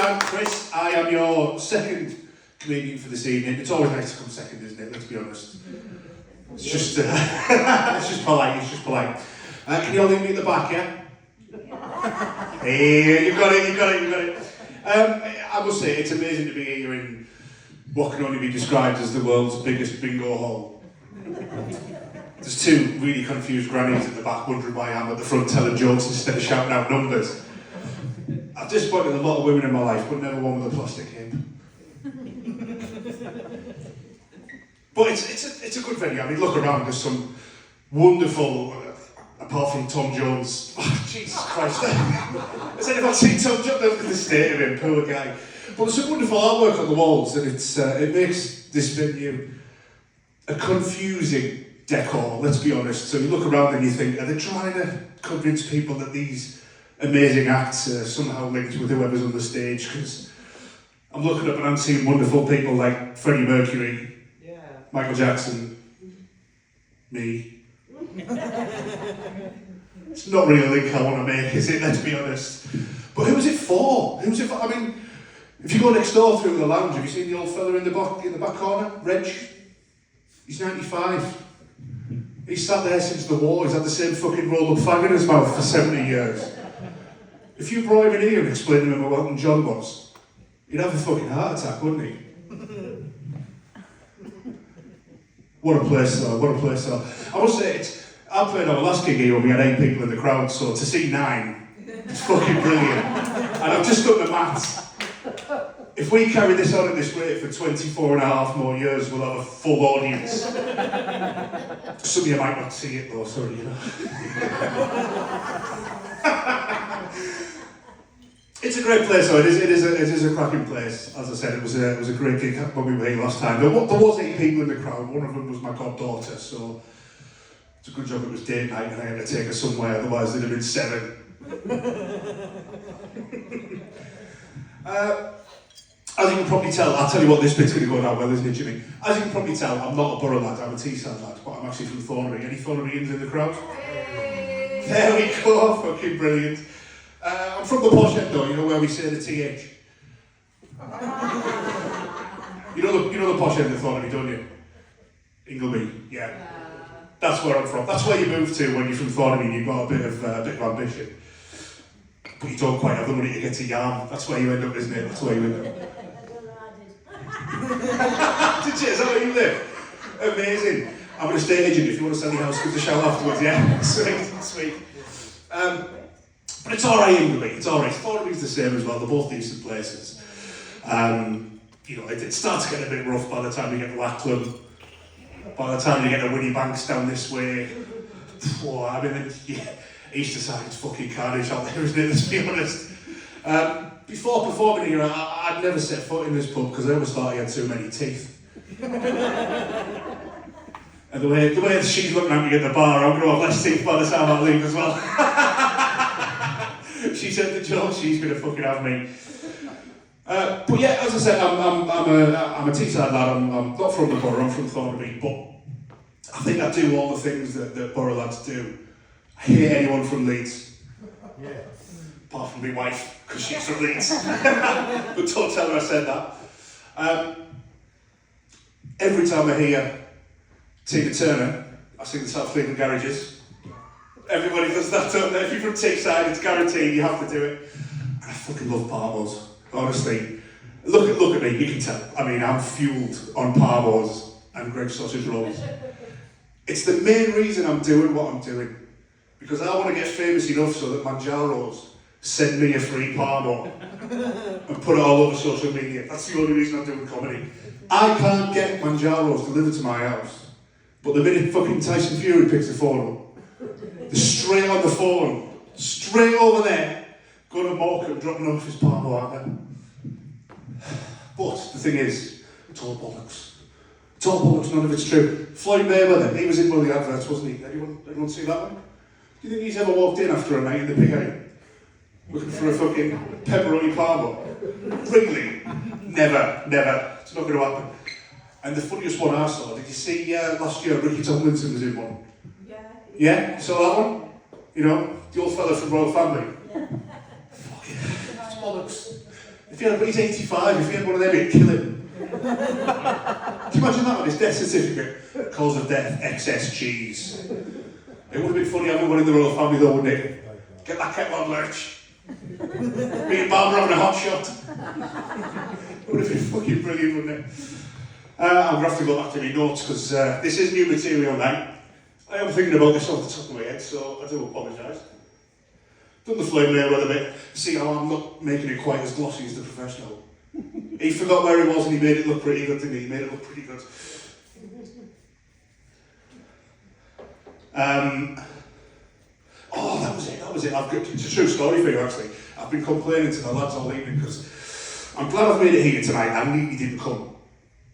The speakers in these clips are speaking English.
I'm Chris. I am your second comedian for this evening. It's always nice to come second, isn't it? Let's be honest. It's just, it's just polite. It's just polite. Can you all leave me at the back, yeah? Hey, you got it. I must say, it's amazing to be here in what can only be described as the world's biggest bingo hall. There's two really confused grannies at the back wondering why I'm at the front telling jokes instead of shouting out numbers. I've disappointed a lot of women in my life, but never one with a plastic hip. But it's a good venue. I mean, look around, there's some wonderful, apart from Tom Jones. Oh, Jesus Christ. Has anyone seen Tom Jones? Look at the state of him, poor guy. But there's some wonderful artwork on the walls, and it makes this venue a confusing decor, let's be honest. So you look around and you think, are they trying to convince people that these amazing acts are somehow linked with whoever's on the stage? Because I'm looking up and I'm seeing wonderful people like Freddie Mercury, Michael Jackson, me. It's not really a link I want to make, is it? Let's be honest. But who was it for? Who was it for? I mean, if you go next door through the lounge, have you seen the old fella in the back corner? Reg? He's 95. He's sat there since the war. He's had the same fucking roll-up fag in his mouth for 70 years. If you brought him in here and explained to him about Elton John was, he'd have a fucking heart attack, wouldn't he? What a place though, what a place though. I must say, I played our last gig here and we had 8 people in the crowd, so to see 9, it's fucking brilliant. And I've just done the maths. If we carry this on at this rate for 24 and a half more years, we'll have a full audience. Some of you might not see it though, sorry, you know. It's a great place though, it is a cracking place. As I said, it was a great gig when we were here last time. There was 8 people in the crowd, one of them was my goddaughter, so it's a good job it was date night and I had to take her somewhere, otherwise there'd have been 7. As you can probably tell, I'll tell you what, this bit's going to go down well, isn't it, Jimmy? As you can probably tell, I'm not a borough lad, I'm a Teesside lad, but I'm actually from Thornbury. Any Thornburyans in the crowd? Hey. There we go, fucking brilliant. I'm from the posh end though, you know where we say the TH? You know the posh end of Thornbury, don't you? Ingleby, yeah. That's where I'm from. That's where you move to when you're from Thornbury and you've got a bit of ambition. But you don't quite have the money to get to Yarm. That's where you end up, isn't it? That's where you end up. Did you? Is that where you live? Amazing. I'm an estate agent. If you want to sell your house, give us a shout afterwards, yeah? Sweet. But it's alright, Ingleby. It's alright. Thornbury's the same as well. They're both decent places. You know, it starts getting a bit rough by the time you get to Lackland. By the time you get to Winnie Banks down this way. Oh, I mean, Easter side, it's fucking carnage out there, isn't it? Let's be honest. Before performing here, I'd never set foot in this pub because I always thought he had too many teeth. And the way she's looking at me at the bar, I'm going to have less teeth by the time I leave as well. She said the joke, she's going to fucking have me. But yeah, as I said, I'm a Teesside lad. I'm not from the borough, I'm from Thornbury, but I think I do all the things that borough lads do. I hate anyone from Leeds. Yeah. Apart from my wife, because she's from Leeds. But don't tell her I said that. Every time I hear Tina Turner, I sing the South Fleetwood Garages. Everybody does that, don't they? If you're from Teesside, it's guaranteed, you have to do it. And I fucking love parmos, honestly. Look at me, you can tell. I mean, I'm fueled on parmos and Greg's sausage rolls. It's the main reason I'm doing what I'm doing. Because I want to get famous enough so that Manjaros send me a free parmo and put it all over social media. That's the only reason I'm doing comedy. I can't get Manjaros delivered to my house. But the minute fucking Tyson Fury picks the phone up, they're straight on the phone, straight over there, going to Morecambe, dropping off his parmo out there. But the thing is, it's all bollocks. It's all bollocks, none of it's true. Floyd Mayweather, he was in one of the adverts, wasn't he? Anyone see that one? Do you think he's ever walked in after a night in the Big A? Looking for a fucking pepperoni parmo? Really? Never. It's not going to happen. And the funniest one I saw, did you see last year Ricky Tomlinson was in one? Yeah? You saw that one? You know, the old fella from Royal Family? Yeah. Fucking, it's bollocks. But he's 85, if he had one of them, he'd kill him. Can you imagine that on his death certificate? Cause of death, excess cheese. It would have been funny having one in the royal family though, wouldn't it? Get that kettle on, Lurch. Me and Barbara having a hot shot. It would have been fucking brilliant, wouldn't it? I'm going to have to go back to my notes because this is new material now. I am thinking about this off the top of my head, so I do apologise. Done the flame layer a bit. See how I'm not making it quite as glossy as the professional. He forgot where he was and he made it look pretty good, didn't he? He made it look pretty good. Oh, that was it. It's a true story for you, actually. I've been complaining to the lads all evening because I'm glad I've made it here tonight and he didn't come.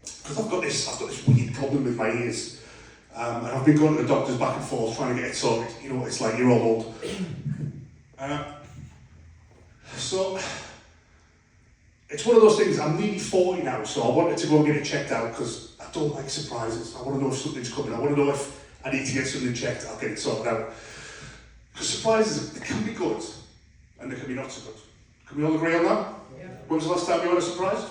Because I've got this weird problem with my ears. And I've been going to the doctors back and forth trying to get it sorted. You know what it's like, you're all old. So, it's one of those things, I'm nearly 40 now, so I wanted to go and get it checked out because I don't like surprises. I want to know if something's coming. I want to know if I need to get something checked, I'll get it sorted out. Because surprises, they can be good, and they can be not so good. Can we all agree on that? Yeah. When was the last time you had a surprise?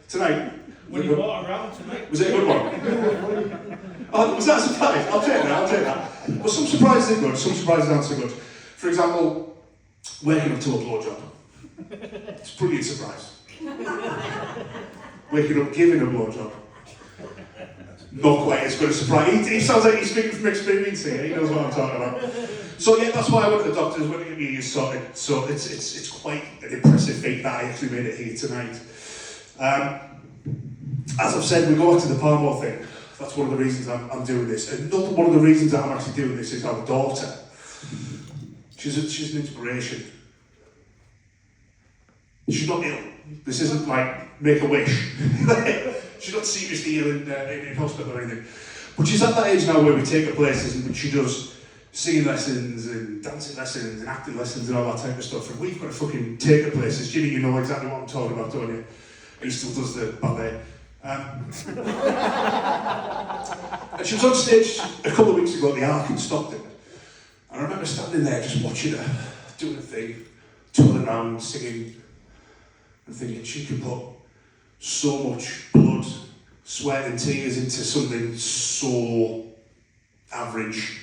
Tonight? When you walked around tonight. Was it a good one? Oh, was that a surprise? I'll take that. But some surprises are good, some surprises aren't so good. For example, waking up to a blowjob. It's a brilliant surprise. Waking up giving a blowjob. Not quite as good a surprise. He sounds like he's speaking from experience here. He knows what I'm talking about. So yeah, that's why I went to the doctors, went to get my ears sorted. So it's quite an impressive feat that I actually made it here tonight. As I've said, we go back to the Palmore thing. That's one of the reasons I'm doing this. Another one of the reasons that I'm actually doing this is our daughter. She's an inspiration. She's not ill. This isn't like Make-A-Wish. She's not seriously ill in hospital or anything. But she's at that age now where we take her places and she does singing lessons and dancing lessons and acting lessons and all that type of stuff. And we've got to fucking take her places. Jimmy, you know exactly what I'm talking about, don't you? He still does the ballet. And she was on stage a couple of weeks ago at the Ark in Stockton. And I remember standing there just watching her doing a thing, twirling around, singing, and thinking she can put so much blood, sweat and tears into something so average.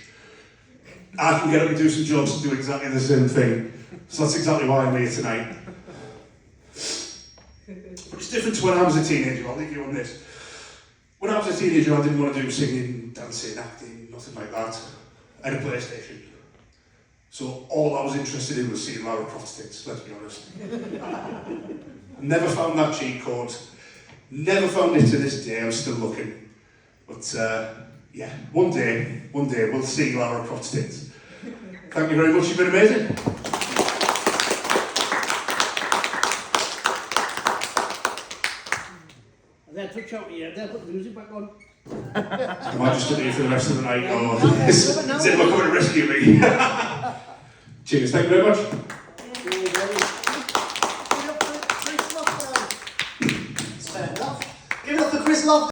I can get up and do some jobs and do exactly the same thing. So that's exactly why I'm here tonight. But it's different to when I was a teenager, I'll leave you on this. When I was a teenager, I didn't want to do singing, dancing, acting, nothing like that. I had a PlayStation. So all I was interested in was seeing Lara Croft's tits, let's be honest. Never found that cheat code. Never found it to this day, I'm still looking. But yeah, one day we'll see Lara Croft's tits. Thank you very much, you've been amazing. Then touch out here, then put the music back on. Am I just studying for the rest of the night, or is anyone coming to rescue me? Cheers, thank you very much.